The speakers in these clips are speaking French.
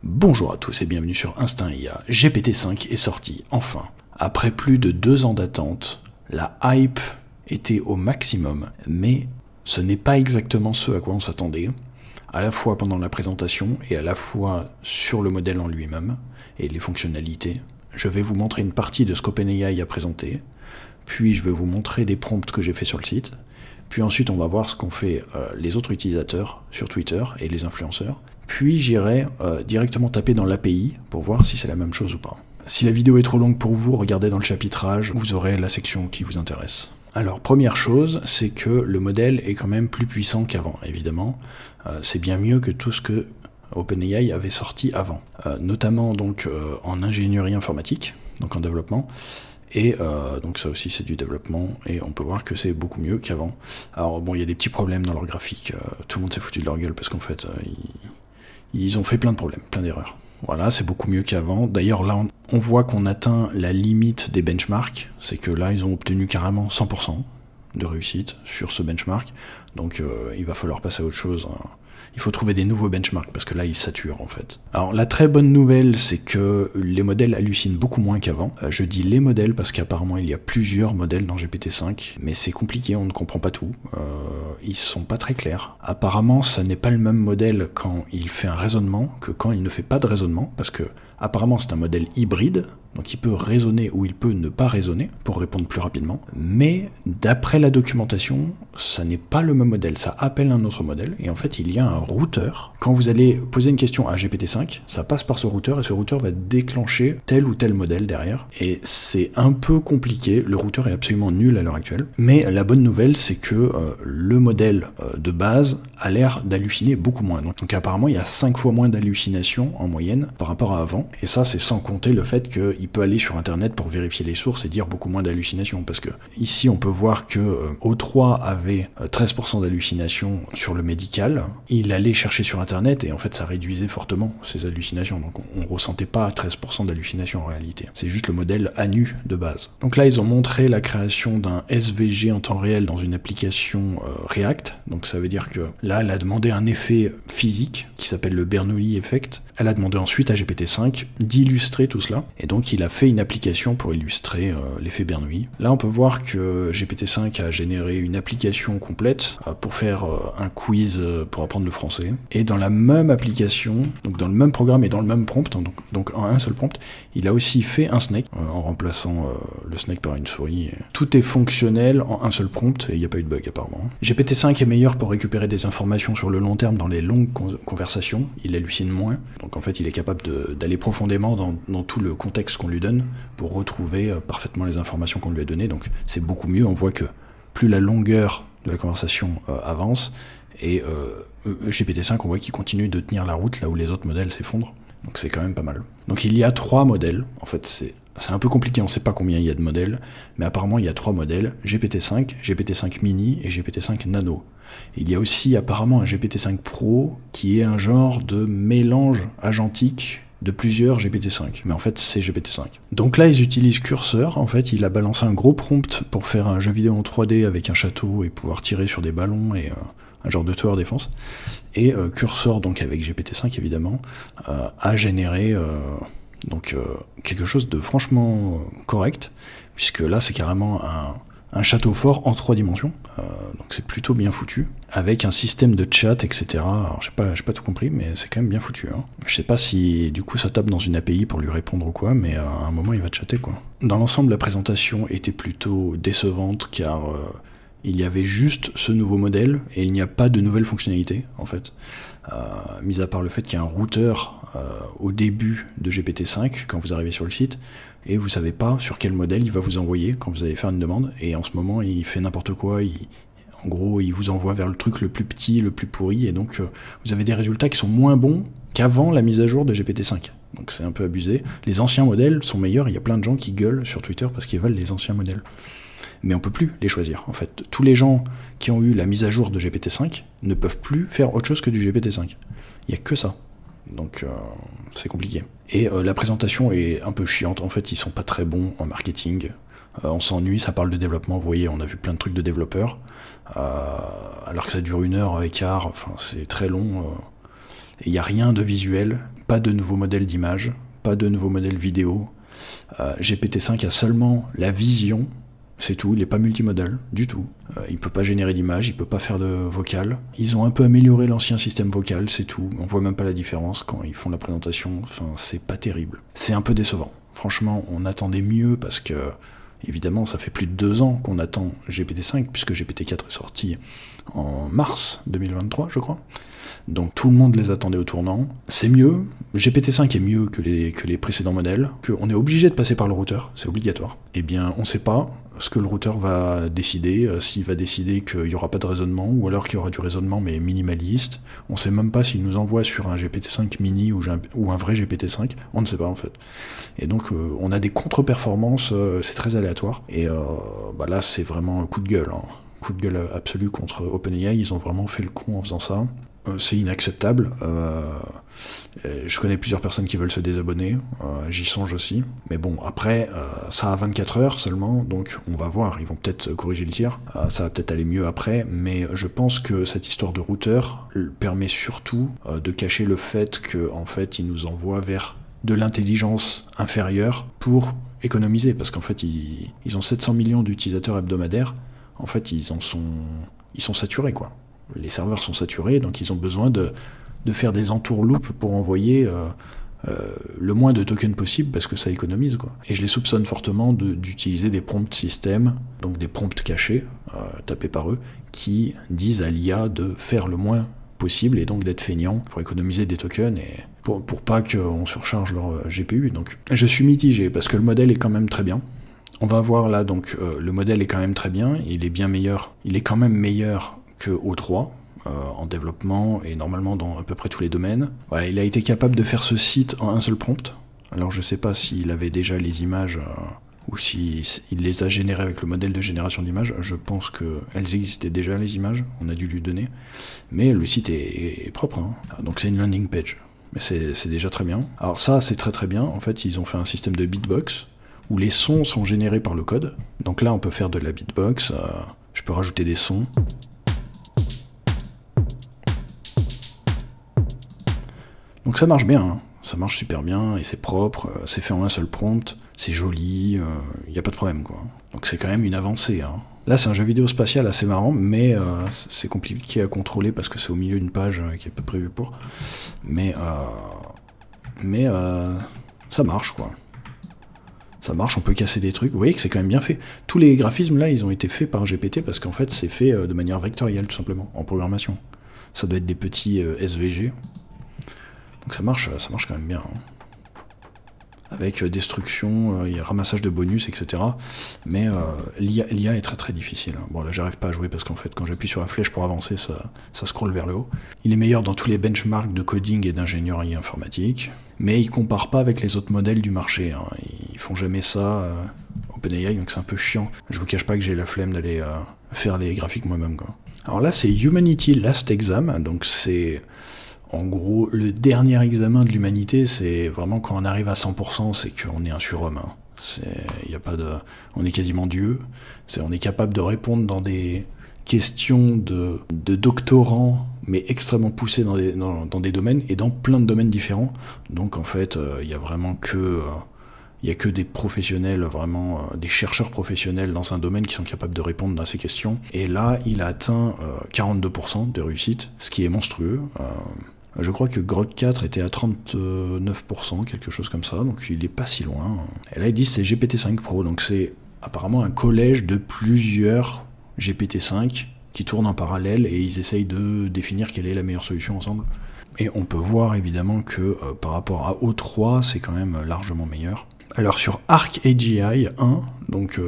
Bonjour à tous et bienvenue sur Instinct IA. GPT-5 est sorti, enfin. Après plus de 2 ans d'attente, la hype était au maximum, mais ce n'est pas exactement ce à quoi on s'attendait, à la fois pendant la présentation et à la fois sur le modèle en lui-même et les fonctionnalités. Je vais vous montrer une partie de ce qu'OpenAI a présenté, puis je vais vous montrer des prompts que j'ai fait sur le site, puis ensuite on va voir ce qu'ont fait les autres utilisateurs sur Twitter et les influenceurs. Puis j'irai directement taper dans l'API pour voir si c'est la même chose ou pas. Si la vidéo est trop longue pour vous, regardez dans le chapitrage, vous aurez la section qui vous intéresse. Alors première chose, c'est que le modèle est quand même plus puissant qu'avant, évidemment. C'est bien mieux que tout ce que OpenAI avait sorti avant, notamment donc en ingénierie informatique, donc en développement. Et donc ça aussi c'est du développement, et on peut voir que c'est beaucoup mieux qu'avant. Alors bon, il y a des petits problèmes dans leur graphique, tout le monde s'est foutu de leur gueule parce qu'en fait ils ont fait plein de problèmes, plein d'erreurs. Voilà, c'est beaucoup mieux qu'avant. D'ailleurs là on voit qu'on atteint la limite des benchmarks, c'est que là ils ont obtenu carrément 100% de réussite sur ce benchmark, donc il va falloir passer à autre chose. Il faut trouver des nouveaux benchmarks, parce que là, ils saturent, en fait. Alors, la très bonne nouvelle, c'est que les modèles hallucinent beaucoup moins qu'avant. Je dis les modèles, parce qu'apparemment, il y a plusieurs modèles dans GPT-5, mais c'est compliqué, on ne comprend pas tout. Ils sont pas très clairs. Apparemment, ça n'est pas le même modèle quand il fait un raisonnement que quand il ne fait pas de raisonnement, parce que, apparemment, c'est un modèle hybride, donc il peut raisonner ou il peut ne pas raisonner pour répondre plus rapidement. Mais d'après la documentation, ça n'est pas le même modèle, ça appelle un autre modèle, et en fait il y a un routeur. Quand vous allez poser une question à GPT-5, ça passe par ce routeur, et ce routeur va déclencher tel ou tel modèle derrière. Et c'est un peu compliqué, le routeur est absolument nul à l'heure actuelle. Mais la bonne nouvelle, c'est que le modèle de base a l'air d'halluciner beaucoup moins. Donc apparemment il y a 5 fois moins d'hallucinations en moyenne par rapport à avant, et ça c'est sans compter le fait qu'il peut aller sur internet pour vérifier les sources et dire beaucoup moins d'hallucinations, parce que ici on peut voir que O3 avait 13% d'hallucinations sur le médical, il allait chercher sur internet et en fait ça réduisait fortement ces hallucinations, donc on ressentait pas 13% d'hallucinations en réalité, c'est juste le modèle à nu de base. Donc là ils ont montré la création d'un SVG en temps réel dans une application React, donc ça veut dire que là elle a demandé un effet physique qui s'appelle le Bernoulli Effect, elle a demandé ensuite à GPT-5 d'illustrer tout cela, et donc il a fait une application pour illustrer l'effet Bernoulli. Là on peut voir que GPT-5 a généré une application complète pour faire un quiz pour apprendre le français, et dans la même application, donc dans le même programme et dans le même prompt, donc en un seul prompt, il a aussi fait un snake, en remplaçant le snake par une souris. Tout est fonctionnel en un seul prompt, et il n'y a pas eu de bug apparemment. GPT-5 est meilleur pour récupérer des informations sur le long terme dans les longues conversations, il hallucine moins. Donc en fait, il est capable d'aller profondément dans tout le contexte qu'on lui donne pour retrouver parfaitement les informations qu'on lui a données. Donc c'est beaucoup mieux, on voit que plus la longueur de la conversation avance, et GPT-5, on voit qu'il continue de tenir la route là où les autres modèles s'effondrent. Donc c'est quand même pas mal. Donc il y a 3 modèles, en fait c'est un peu compliqué, on ne sait pas combien il y a de modèles, mais apparemment il y a 3 modèles, GPT-5, GPT-5 mini et GPT-5 nano. Il y a aussi apparemment un GPT-5 Pro qui est un genre de mélange agentique de plusieurs GPT-5, mais en fait c'est GPT-5. Donc là ils utilisent Cursor, en fait il a balancé un gros prompt pour faire un jeu vidéo en 3D avec un château et pouvoir tirer sur des ballons et un genre de tower défense, et Cursor, donc avec GPT-5 évidemment, a généré quelque chose de franchement correct, puisque là c'est carrément un château fort en 3 dimensions, donc c'est plutôt bien foutu, avec un système de chat, etc. Alors j'ai pas tout compris, mais c'est quand même bien foutu. Hein. Je sais pas si du coup ça tape dans une API pour lui répondre ou quoi, mais à un moment il va chatter quoi. Dans l'ensemble, la présentation était plutôt décevante, car il y avait juste ce nouveau modèle, et il n'y a pas de nouvelles fonctionnalités, en fait. Mis à part le fait qu'il y a un routeur au début de GPT-5, quand vous arrivez sur le site, et vous savez pas sur quel modèle il va vous envoyer quand vous allez faire une demande, et en ce moment il fait n'importe quoi, en gros il vous envoie vers le truc le plus petit, le plus pourri, et donc vous avez des résultats qui sont moins bons qu'avant la mise à jour de GPT-5. Donc c'est un peu abusé. Les anciens modèles sont meilleurs, il y a plein de gens qui gueulent sur Twitter parce qu'ils veulent les anciens modèles. Mais on peut plus les choisir, en fait. Tous les gens qui ont eu la mise à jour de GPT-5 ne peuvent plus faire autre chose que du GPT-5. Il n'y a que ça. Donc c'est compliqué. Et la présentation est un peu chiante, en fait ils sont pas très bons en marketing. On s'ennuie, ça parle de développement, vous voyez, on a vu plein de trucs de développeurs, alors que ça dure 1h15, enfin c'est très long, et il n'y a rien de visuel pas de nouveaux modèles d'image, pas de nouveaux modèles vidéo. GPT-5 a seulement la vision, c'est tout, il n'est pas multimodal du tout. Il ne peut pas générer d'image, il ne peut pas faire de vocal. Ils ont un peu amélioré l'ancien système vocal, c'est tout. On voit même pas la différence quand ils font la présentation, enfin c'est pas terrible. C'est un peu décevant. Franchement, on attendait mieux parce que, évidemment, ça fait plus de 2 ans qu'on attend GPT-5, puisque GPT-4 est sorti en mars 2023, je crois. Donc tout le monde les attendait au tournant. C'est mieux, GPT-5 est mieux que les précédents modèles, qu'on est obligé de passer par le routeur, c'est obligatoire. Eh bien, on ne sait pas ce que le routeur va décider, s'il va décider qu'il n'y aura pas de raisonnement, ou alors qu'il y aura du raisonnement mais minimaliste. On ne sait même pas s'il nous envoie sur un GPT-5 mini ou un vrai GPT-5, on ne sait pas en fait. Et donc on a des contre-performances, c'est très aléatoire, et là c'est vraiment un coup de gueule, hein. Coup de gueule absolu contre OpenAI, ils ont vraiment fait le con en faisant ça. C'est inacceptable. Je connais plusieurs personnes qui veulent se désabonner, j'y songe aussi. Mais bon, après, ça a 24 heures seulement, donc on va voir, ils vont peut-être corriger le tir. Ça va peut-être aller mieux après, mais je pense que cette histoire de routeur permet surtout de cacher le fait qu'en fait, ils nous envoient vers de l'intelligence inférieure pour économiser, parce qu'en fait, ils ont 700 millions d'utilisateurs hebdomadaires. En fait, ils sont saturés, quoi. Les serveurs sont saturés, donc ils ont besoin de faire des entourloupes pour envoyer le moins de tokens possible, parce que ça économise, quoi. Et je les soupçonne fortement d'utiliser des prompts systèmes, donc des prompts cachés, tapés par eux, qui disent à l'IA de faire le moins possible, et donc d'être feignant pour économiser des tokens, et pour pas qu'on surcharge leur GPU. Donc je suis mitigé, parce que le modèle est quand même très bien. On va voir là, donc le modèle est quand même très bien, il est bien meilleur, il est quand même meilleur que O3 en développement et normalement dans à peu près tous les domaines. Voilà, il a été capable de faire ce site en un seul prompt. Alors je sais pas s'il avait déjà les images ou s'il les a générées avec le modèle de génération d'images. Je pense qu'elles existaient déjà, les images, on a dû lui donner. Mais le site est propre, hein. Donc c'est une landing page. Mais c'est déjà très bien. Alors ça, c'est très très bien. En fait, ils ont fait un système de beatbox où les sons sont générés par le code. Donc là, on peut faire de la beatbox. Je peux rajouter des sons. Donc ça marche bien, hein. Ça marche super bien, et c'est propre, c'est fait en un seul prompt, c'est joli, il n'y a pas de problème, quoi. Donc c'est quand même une avancée, hein. Là c'est un jeu vidéo spatial assez marrant, mais c'est compliqué à contrôler parce que c'est au milieu d'une page qui est pas prévue pour. Mais ça marche, quoi. Ça marche, on peut casser des trucs, vous voyez que c'est quand même bien fait. Tous les graphismes là, ils ont été faits par GPT parce qu'en fait c'est fait de manière vectorielle tout simplement, en programmation. Ça doit être des petits SVG. Donc ça marche quand même bien, hein. Avec destruction, il y a ramassage de bonus, etc. Mais l'IA est très très difficile, hein. Bon là j'arrive pas à jouer parce qu'en fait quand j'appuie sur la flèche pour avancer, ça scrolle vers le haut. Il est meilleur dans tous les benchmarks de coding et d'ingénierie informatique, mais il compare pas avec les autres modèles du marché, hein. Ils font jamais ça, OpenAI, donc c'est un peu chiant. Je vous cache pas que j'ai la flemme d'aller faire les graphiques moi-même, quoi. Alors là c'est Humanity Last Exam, donc c'est... En gros, le dernier examen de l'humanité, c'est vraiment quand on arrive à 100%, c'est qu'on est un surhomme, hein. On est quasiment Dieu. On est capable de répondre dans des questions de doctorants, mais extrêmement poussées dans des domaines, et dans plein de domaines différents. Donc en fait, il y a vraiment il n'y a que des professionnels, vraiment des chercheurs professionnels dans un domaine qui sont capables de répondre à ces questions. Et là, il a atteint 42% de réussite, ce qui est monstrueux. Je crois que Grok 4 était à 39%, quelque chose comme ça, donc il est pas si loin. Et là, ils disent c'est GPT-5 Pro, donc c'est apparemment un collège de plusieurs GPT-5 qui tournent en parallèle et ils essayent de définir quelle est la meilleure solution ensemble. Et on peut voir évidemment que par rapport à O3, c'est quand même largement meilleur. Alors sur Arc AGI 1, donc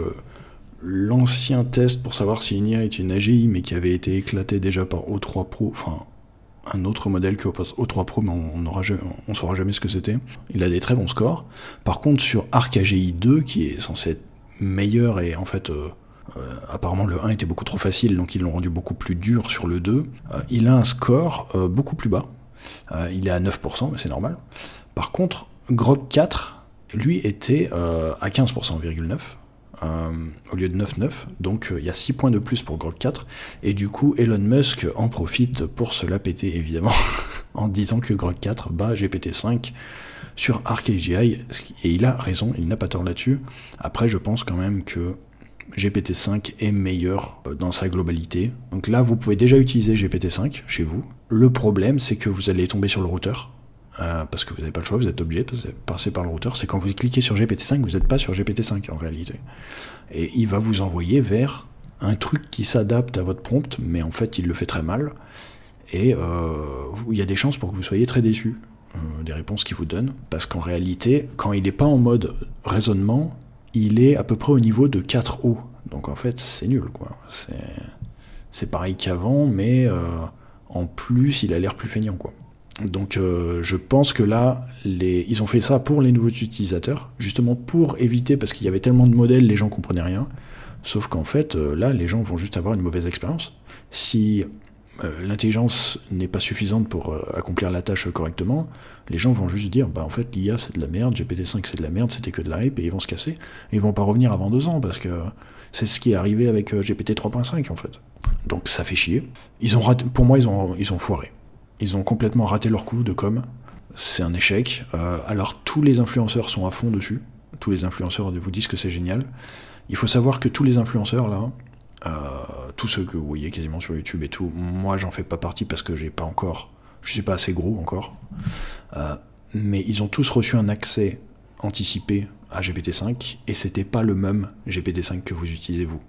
l'ancien test pour savoir si une IA est une AGI, mais qui avait été éclaté déjà par O3 Pro, enfin un autre modèle que O3 Pro, mais on saura jamais ce que c'était. Il a des très bons scores. Par contre, sur Arc AGI 2, qui est censé être meilleur, et en fait, apparemment le 1 était beaucoup trop facile, donc ils l'ont rendu beaucoup plus dur sur le 2, il a un score beaucoup plus bas. Il est à 9%, mais c'est normal. Par contre, Grok 4, lui, était à 15,9%. au lieu de 9,9. Donc il y a 6 points de plus pour Grok 4. Et du coup, Elon Musk en profite pour se la péter, évidemment, en disant que Grok 4 bat GPT-5 sur ArcAGI. Et il a raison, il n'a pas tort là-dessus. Après, je pense quand même que GPT-5 est meilleur dans sa globalité. Donc là, vous pouvez déjà utiliser GPT-5 chez vous. Le problème, c'est que vous allez tomber sur le routeur. Parce que vous n'avez pas le choix, vous êtes obligé de passer par le routeur. C'est quand vous cliquez sur GPT-5, vous n'êtes pas sur GPT-5 en réalité. Et il va vous envoyer vers un truc qui s'adapte à votre prompt, mais en fait il le fait très mal. Et il y a des chances pour que vous soyez très déçus des réponses qu'il vous donne. Parce qu'en réalité, quand il n'est pas en mode raisonnement, il est à peu près au niveau de 4O. Donc en fait c'est nul, quoi. C'est pareil qu'avant, mais en plus il a l'air plus feignant, quoi. Donc je pense que là, ils ont fait ça pour les nouveaux utilisateurs, justement pour éviter, parce qu'il y avait tellement de modèles, les gens comprenaient rien, sauf qu'en fait, là, les gens vont juste avoir une mauvaise expérience. Si l'intelligence n'est pas suffisante pour accomplir la tâche correctement, les gens vont juste dire, bah en fait, l'IA c'est de la merde, GPT-5 c'est de la merde, c'était que de la hype, et ils vont se casser, et ils vont pas revenir avant 2 ans, parce que c'est ce qui est arrivé avec GPT 3.5 en fait. Donc ça fait chier. Pour moi, ils ont foiré. Ils ont complètement raté leur coup de com. C'est un échec. Alors tous les influenceurs sont à fond dessus. Tous les influenceurs vous disent que c'est génial. Il faut savoir que tous les influenceurs là, tous ceux que vous voyez quasiment sur YouTube et tout, moi j'en fais pas partie parce que je suis pas assez gros encore. Mais ils ont tous reçu un accès anticipé à GPT-5 et c'était pas le même GPT-5 que vous utilisez vous.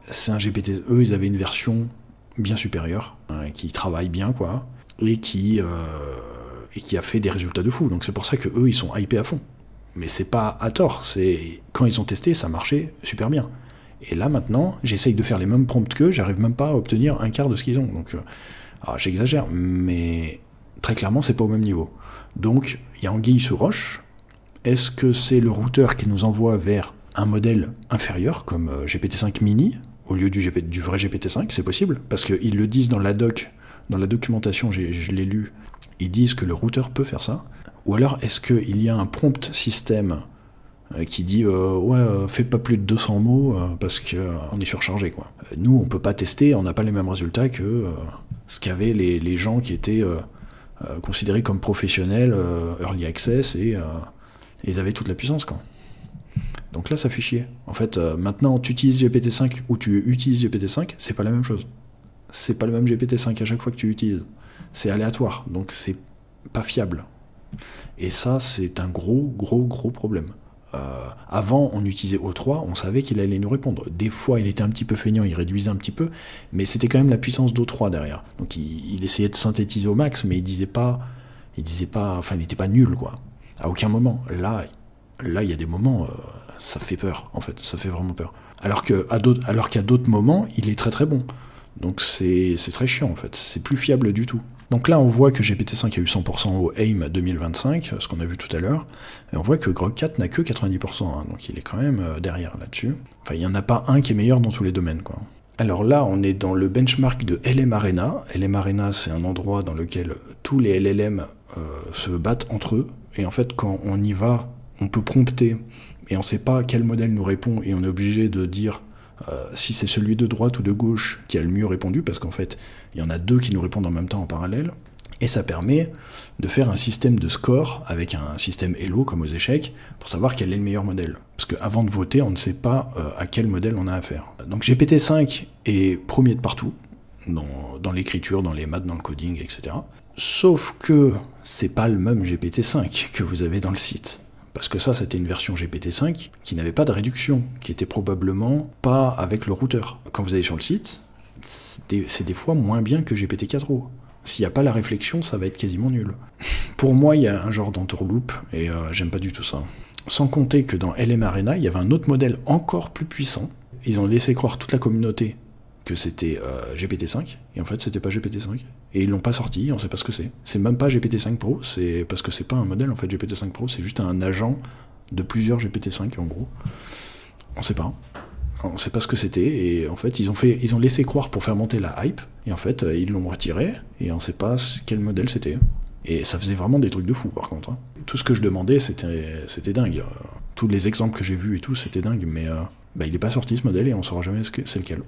C'est un GPT. Eux ils avaient une version bien supérieure qui travaille bien quoi. Et qui a fait des résultats de fou. Donc c'est pour ça que eux ils sont hypés à fond. Mais c'est pas à tort, c'est quand ils ont testé, ça marchait super bien. Et là maintenant, j'essaye de faire les mêmes prompts qu'eux, j'arrive même pas à obtenir un quart de ce qu'ils ont. Donc j'exagère, mais très clairement c'est pas au même niveau. Donc il y a anguille sous roche. Est-ce que c'est le routeur qui nous envoie vers un modèle inférieur comme GPT-5 mini au lieu du vrai GPT-5? C'est possible, parce qu'ils le disent dans la doc. Dans la documentation, je l'ai lu, ils disent que le routeur peut faire ça. Ou alors, est-ce qu'il y a un prompt système qui dit fais pas plus de 200 mots parce qu'on est surchargé, quoi. Nous, on peut pas tester, on n'a pas les mêmes résultats que ce qu'avaient les gens qui étaient considérés comme professionnels, early access, et ils avaient toute la puissance, quoi. Donc là, ça fait chier. En fait, maintenant, tu utilises GPT-5 ou tu utilises GPT-5, c'est pas la même chose. C'est pas le même GPT-5 à chaque fois que tu l'utilises. C'est aléatoire, donc c'est pas fiable. Et ça, c'est un gros problème. Avant, on utilisait O3, on savait qu'il allait nous répondre. Des fois, il était un petit peu feignant, il réduisait un petit peu, mais c'était quand même la puissance d'O3 derrière. Donc il essayait de synthétiser au max, mais il n'était pas nul, quoi. À aucun moment. Là, il y a des moments, ça fait peur, en fait, ça fait vraiment peur. Alors qu'à d'autres moments, il est très bon. Donc c'est très chiant en fait, c'est plus fiable du tout. Donc là on voit que GPT-5 a eu 100% au AIM 2025, ce qu'on a vu tout à l'heure, et on voit que Grok 4 n'a que 90%, hein, donc il est quand même derrière là-dessus. Enfin il n'y en a pas un qui est meilleur dans tous les domaines, quoi. Alors là on est dans le benchmark de LM Arena. LM Arena c'est un endroit dans lequel tous les LLM se battent entre eux, et en fait quand on y va, on peut prompter, et on ne sait pas quel modèle nous répond, et on est obligé de dire si c'est celui de droite ou de gauche qui a le mieux répondu, parce qu'en fait, il y en a 2 qui nous répondent en même temps en parallèle, et ça permet de faire un système de score avec un système Elo comme aux échecs, pour savoir quel est le meilleur modèle. Parce qu'avant de voter, on ne sait pas à quel modèle on a affaire. Donc GPT-5 est premier de partout, dans l'écriture, dans les maths, dans le coding, etc. Sauf que c'est pas le même GPT-5 que vous avez dans le site. Parce que ça, c'était une version GPT-5 qui n'avait pas de réduction, qui était probablement pas avec le routeur. Quand vous allez sur le site, c'est des fois moins bien que GPT-4o. S'il n'y a pas la réflexion, ça va être quasiment nul. Pour moi, il y a un genre d'entourloupe, et j'aime pas du tout ça. Sans compter que dans LM Arena, il y avait un autre modèle encore plus puissant. Ils ont laissé croire toute la communauté que c'était GPT-5, et en fait c'était pas GPT-5, et ils l'ont pas sorti, on sait pas ce que c'est. C'est même pas GPT-5 Pro, c'est parce que c'est pas un modèle en fait GPT-5 Pro, c'est juste un agent de plusieurs GPT-5 en gros. On sait pas ce que c'était, et en fait ils ont laissé croire pour faire monter la hype, et en fait ils l'ont retiré, et on sait pas quel modèle c'était. Et ça faisait vraiment des trucs de fou par contre, hein. Tout ce que je demandais c'était dingue. Tous les exemples que j'ai vus et tout c'était dingue, mais bah, il n'est pas sorti ce modèle et on ne saura jamais c'est lequel.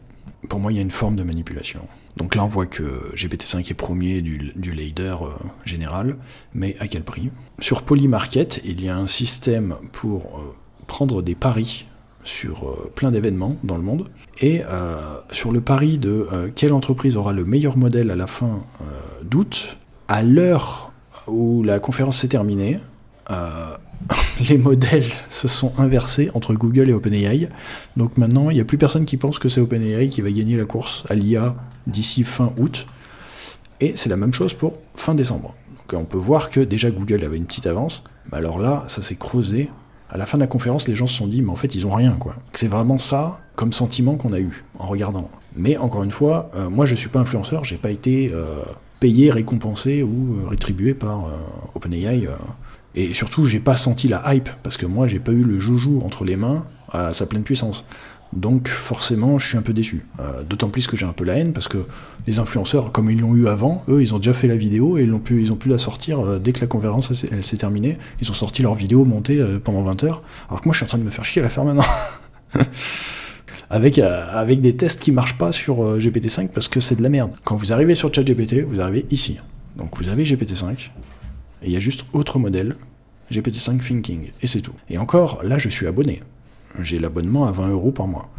Pour moi, il y a une forme de manipulation. Donc là, on voit que GPT-5 est premier du ladder général, mais à quel prix? Sur Polymarket, il y a un système pour prendre des paris sur plein d'événements dans le monde, et sur le pari de quelle entreprise aura le meilleur modèle à la fin d'août, à l'heure où la conférence s'est terminée, les modèles se sont inversés entre Google et OpenAI. Donc maintenant, il n'y a plus personne qui pense que c'est OpenAI qui va gagner la course à l'IA d'ici fin août. Et c'est la même chose pour fin décembre. Donc on peut voir que déjà Google avait une petite avance, mais alors là, ça s'est creusé. À la fin de la conférence, les gens se sont dit, mais en fait, ils ont rien, quoi. C'est vraiment ça comme sentiment qu'on a eu en regardant. Mais encore une fois, moi, je suis pas influenceur, j'ai pas été payé, récompensé ou rétribué par OpenAI. Et surtout, j'ai pas senti la hype, parce que moi, j'ai pas eu le joujou entre les mains à sa pleine puissance. Donc forcément, je suis un peu déçu. D'autant plus que j'ai un peu la haine, parce que les influenceurs, comme ils l'ont eu avant, eux, ils ont déjà fait la vidéo, et ils ont pu la sortir dès que la conférence elle s'est terminée. Ils ont sorti leur vidéo montée pendant 20 heures, alors que moi, je suis en train de me faire chier à la faire maintenant. avec des tests qui marchent pas sur GPT-5, parce que c'est de la merde. Quand vous arrivez sur ChatGPT, vous arrivez ici. Donc vous avez GPT-5, et il y a juste autre modèle, GPT-5 Thinking, et c'est tout. Et encore, là, je suis abonné. J'ai l'abonnement à 20 € par mois.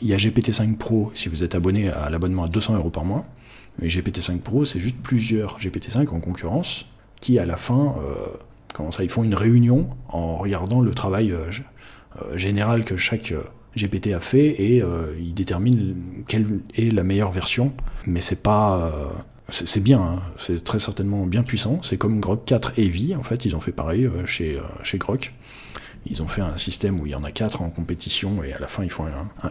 Il y a GPT-5 Pro, si vous êtes abonné à l'abonnement à 200 € par mois. Mais GPT-5 Pro, c'est juste plusieurs GPT-5 en concurrence, qui à la fin, ils font une réunion en regardant le travail général que chaque GPT a fait, et ils déterminent quelle est la meilleure version. Mais c'est pas... c'est bien, hein. C'est très certainement bien puissant. C'est comme Grok 4 Heavy, en fait, ils ont fait pareil chez Grok. Ils ont fait un système où il y en a 4 en compétition, et à la fin ils font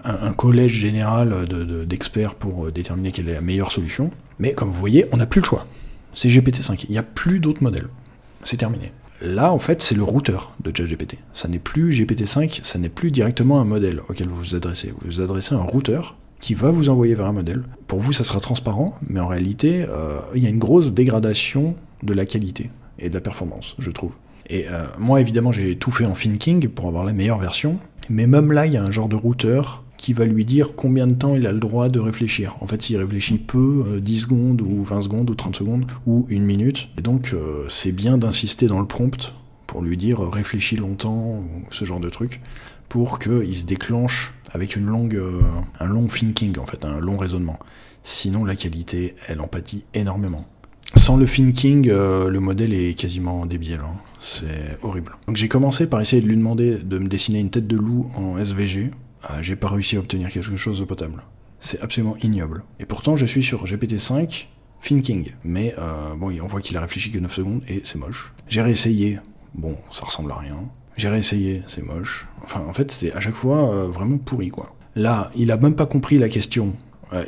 un collège général d'experts pour déterminer quelle est la meilleure solution. Mais comme vous voyez, on n'a plus le choix. C'est GPT-5, il n'y a plus d'autres modèles. C'est terminé. Là, en fait, c'est le routeur de ChatGPT. Ça n'est plus GPT-5, ça n'est plus directement un modèle auquel vous vous adressez. Vous vous adressez à un routeur qui va vous envoyer vers un modèle. Pour vous, ça sera transparent, mais en réalité, il y a une grosse dégradation de la qualité et de la performance, je trouve. Et moi, évidemment, j'ai tout fait en thinking pour avoir la meilleure version, mais même là, il y a un genre de routeur qui va lui dire combien de temps il a le droit de réfléchir. En fait, s'il réfléchit peu, 10 secondes, ou 20 secondes, ou 30 secondes, ou 1 minute. Et donc, c'est bien d'insister dans le prompt pour lui dire réfléchis longtemps, ou ce genre de truc, pour qu'il se déclenche avec un long thinking, en fait, un long raisonnement. Sinon, la qualité, elle en pâtit énormément. Sans le thinking, le modèle est quasiment débile, hein. C'est horrible. Donc j'ai commencé par essayer de lui demander de me dessiner une tête de loup en SVG. J'ai pas réussi à obtenir quelque chose de potable. C'est absolument ignoble. Et pourtant, je suis sur GPT-5 Thinking. Mais bon, on voit qu'il a réfléchi que 9 secondes et c'est moche. J'ai réessayé. Bon, ça ressemble à rien. J'ai réessayé, c'est moche. Enfin, en fait, c'est à chaque fois vraiment pourri, quoi. Là, il a même pas compris la question.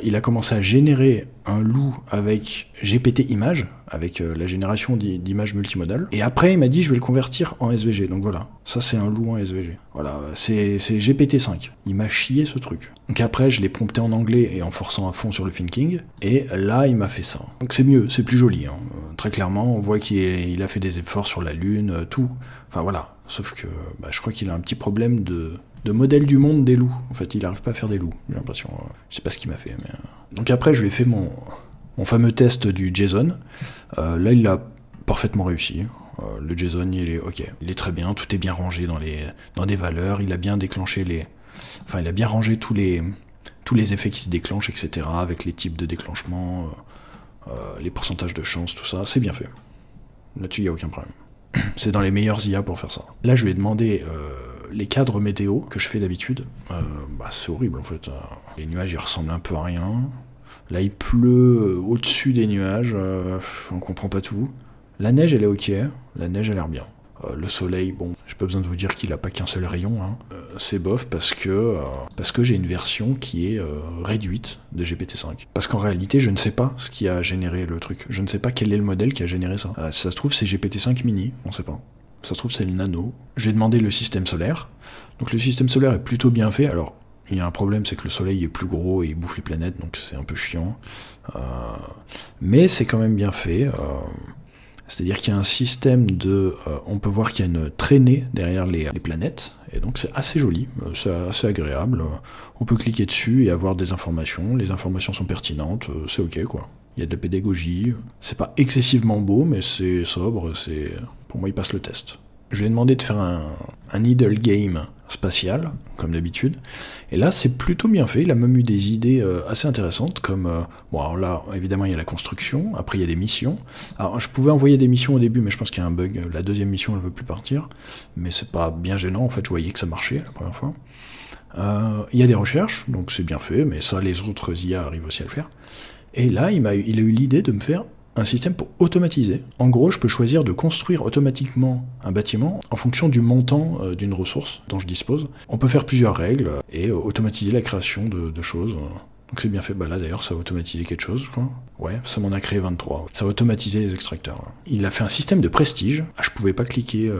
Il a commencé à générer un loup avec GPT Images, avec la génération d'images multimodales. Et après, il m'a dit, je vais le convertir en SVG. Donc voilà, ça c'est un loup en SVG. Voilà, c'est GPT-5. Il m'a chié ce truc. Donc après, je l'ai prompté en anglais et en forçant à fond sur le thinking. Et là, il m'a fait ça. Donc c'est mieux, c'est plus joli, hein. Très clairement, on voit qu'il a fait des efforts sur la Lune, tout. Enfin voilà, sauf que je crois qu'il a un petit problème de modèle du monde des loups. En fait, il n'arrive pas à faire des loups, j'ai l'impression. Je sais pas ce qu'il m'a fait. Mais... Donc après, je lui ai fait mon fameux test du JSON. Là, il l'a parfaitement réussi. Le JSON, il est OK. Il est très bien, tout est bien rangé dans des valeurs. Il a bien déclenché il a bien rangé tous les effets qui se déclenchent, etc. Avec les types de déclenchement, les pourcentages de chance, tout ça. C'est bien fait. Là-dessus, il n'y a aucun problème. C'est dans les meilleurs IA pour faire ça. Là, je lui ai demandé... les cadres météo que je fais d'habitude, c'est horrible en fait. Les nuages ils ressemblent un peu à rien. Là il pleut au-dessus des nuages, on comprend pas tout. La neige elle est ok, la neige a l'air bien. Le soleil, bon, j'ai pas besoin de vous dire qu'il a pas qu'un seul rayon, hein. C'est bof parce que j'ai une version qui est réduite de GPT-5. Parce qu'en réalité je ne sais pas ce qui a généré le truc. Je ne sais pas quel est le modèle qui a généré ça. Si ça se trouve c'est GPT-5 mini, on sait pas. Ça se trouve c'est le nano. Je lui ai demandé le système solaire. Donc le système solaire est plutôt bien fait. Alors il y a un problème, c'est que le soleil est plus gros et il bouffe les planètes, donc c'est un peu chiant. Mais c'est quand même bien fait. C'est-à-dire qu'il y a un système de... on peut voir qu'il y a une traînée derrière les planètes, et donc c'est assez joli, c'est assez agréable. On peut cliquer dessus et avoir des informations, les informations sont pertinentes, c'est ok quoi. Il y a de la pédagogie, c'est pas excessivement beau, mais c'est sobre, pour moi il passe le test. Je lui ai demandé de faire un idle game spatial, comme d'habitude, et là c'est plutôt bien fait, il a même eu des idées assez intéressantes, comme, bon alors là évidemment il y a la construction, après il y a des missions, alors je pouvais envoyer des missions au début, mais je pense qu'il y a un bug, la deuxième mission elle veut plus partir, mais c'est pas bien gênant, en fait je voyais que ça marchait la première fois. Il y a des recherches, donc c'est bien fait, mais ça les autres IA arrivent aussi à le faire. Et là, il a eu l'idée de me faire un système pour automatiser. En gros, je peux choisir de construire automatiquement un bâtiment en fonction du montant d'une ressource dont je dispose. On peut faire plusieurs règles et automatiser la création de choses. Donc c'est bien fait. Bah là d'ailleurs, ça a automatisé quelque chose, je crois. Ouais, ça m'en a créé 23. Ça a automatisé les extracteurs. Il a fait un système de prestige. Ah, je pouvais pas cliquer...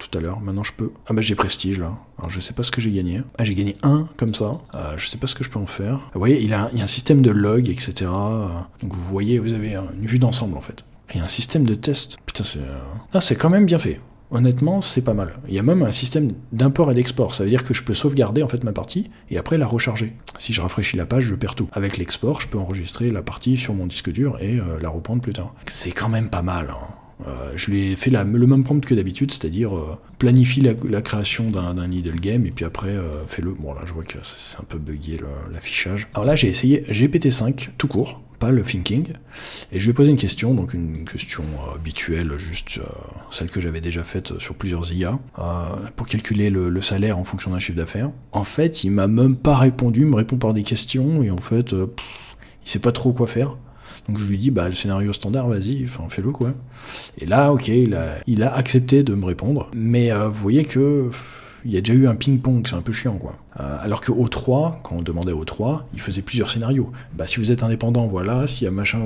tout à l'heure, maintenant je peux. Ah bah j'ai prestige là, alors je sais pas ce que j'ai gagné. Ah j'ai gagné 1 comme ça, je sais pas ce que je peux en faire. Vous voyez, il y a un système de log, etc. Donc vous voyez, vous avez une vue d'ensemble en fait. Il y a un système de test. Putain, c'est quand même bien fait. Honnêtement, c'est pas mal. Il y a même un système d'import et d'export. Ça veut dire que je peux sauvegarder en fait ma partie et après la recharger. Si je rafraîchis la page, je perds tout. Avec l'export, je peux enregistrer la partie sur mon disque dur et la reprendre plus tard. C'est quand même pas mal, hein. Je lui ai fait le même prompt que d'habitude, c'est-à-dire planifie la création d'un idle game et puis après fais-le. Bon là je vois que c'est un peu buggé l'affichage. Alors là j'ai essayé GPT-5 tout court, pas le thinking, et je lui ai posé une question, donc une question habituelle, juste celle que j'avais déjà faite sur plusieurs IA, pour calculer le salaire en fonction d'un chiffre d'affaires. En fait il m'a même pas répondu, il me répond par des questions et en fait il sait pas trop quoi faire. Donc je lui dis, bah le scénario standard, vas-y, enfin fais-le quoi. Et là, ok, il a accepté de me répondre, mais vous voyez que il y a déjà eu un ping-pong, c'est un peu chiant quoi. Alors que O3, quand on demandait O3, il faisait plusieurs scénarios. Bah si vous êtes indépendant, voilà, s'il y a machin,